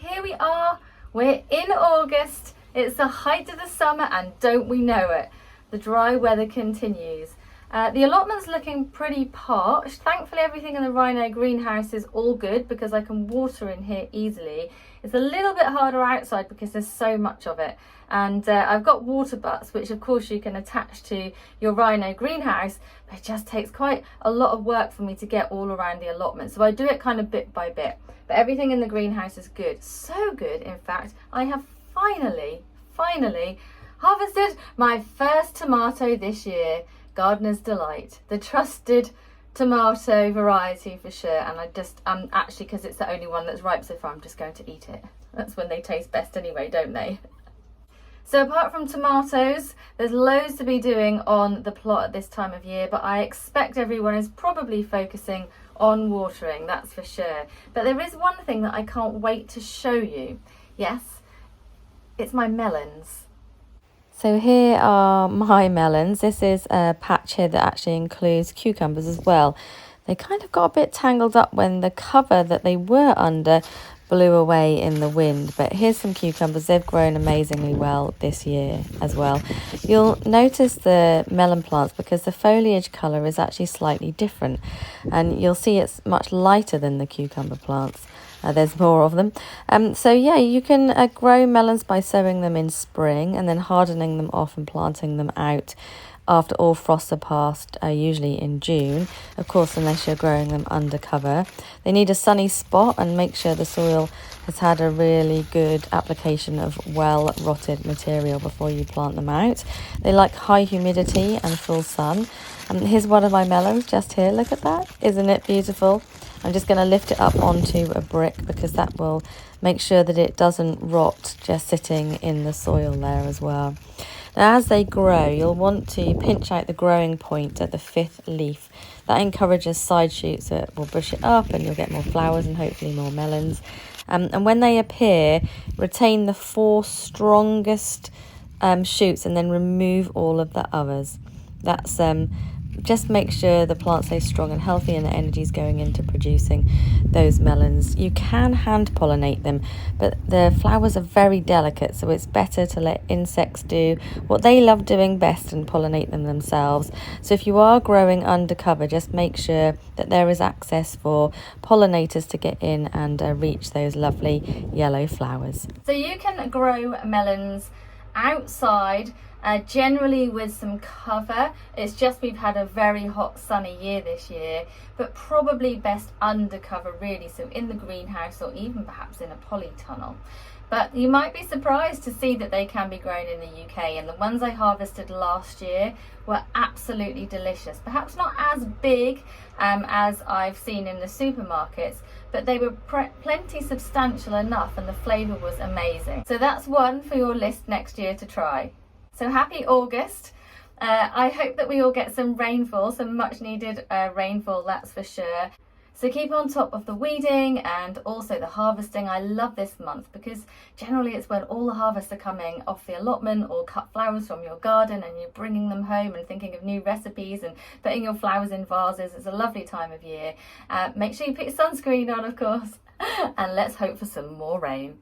here we are. We're in August. It's the height of the summer and don't we know it? The dry weather continues. The allotment's looking pretty parched. Thankfully everything in the Rhino greenhouse is all good because I can water in here easily. It's a little bit harder outside because there's so much of it. And I've got water butts, which of course you can attach to your Rhino greenhouse, but it just takes quite a lot of work for me to get all around the allotment. So I do it kind of bit by bit, but everything in the greenhouse is good. So good, in fact, I have finally harvested my first tomato this year. Gardener's Delight, the trusted tomato variety for sure. And actually, because it's the only one that's ripe so far, I'm just going to eat it. That's when they taste best anyway, don't they? So apart from tomatoes, there's loads to be doing on the plot at this time of year, but I expect everyone is probably focusing on watering, that's for sure. But there is one thing that I can't wait to show you. Yes, it's my melons. So here are my melons. This is a patch here that actually includes cucumbers as well. They kind of got a bit tangled up when the cover that they were under blew away in the wind, but here's some cucumbers. They've grown amazingly well this year as well. You'll notice the melon plants because the foliage colour is actually slightly different, and you'll see it's much lighter than the cucumber plants. There's more of them. So yeah, you can grow melons by sowing them in spring and then hardening them off and planting them out after all frosts are passed, usually in June, of course, unless you're growing them under cover. They need a sunny spot and make sure the soil has had a really good application of well-rotted material before you plant them out. They like high humidity and full sun. Here's one of my melons just here. Look at that. Isn't it beautiful? I'm just going to lift it up onto a brick because that will make sure that it doesn't rot just sitting in the soil there as well. Now, as they grow, you'll want to pinch out the growing point at the 5th leaf. That encourages side shoots that will bush it up and you'll get more flowers and hopefully more melons. And when they appear, retain the 4 strongest shoots and then remove all of the others. That's just make sure the plant stays strong and healthy and the energy is going into producing those melons. You can hand pollinate them, but the flowers are very delicate, so it's better to let insects do what they love doing best and pollinate them themselves. So if you are growing under cover, just make sure that there is access for pollinators to get in and reach those lovely yellow flowers. So you can grow melons outside, generally with some cover. It's just we've had a very hot sunny year this year, but probably best under cover really, so in the greenhouse or even perhaps in a polytunnel. But you might be surprised to see that they can be grown in the UK, and the ones I harvested last year were absolutely delicious. Perhaps not as big as I've seen in the supermarkets, but they were plenty substantial enough and the flavour was amazing. So that's one for your list next year to try. So happy August. I hope that we all get some rainfall, some much needed rainfall, that's for sure. So keep on top of the weeding and also the harvesting. I love this month because generally it's when all the harvests are coming off the allotment or cut flowers from your garden and you're bringing them home and thinking of new recipes and putting your flowers in vases. It's a lovely time of year. Make sure you put your sunscreen on, of course, and let's hope for some more rain.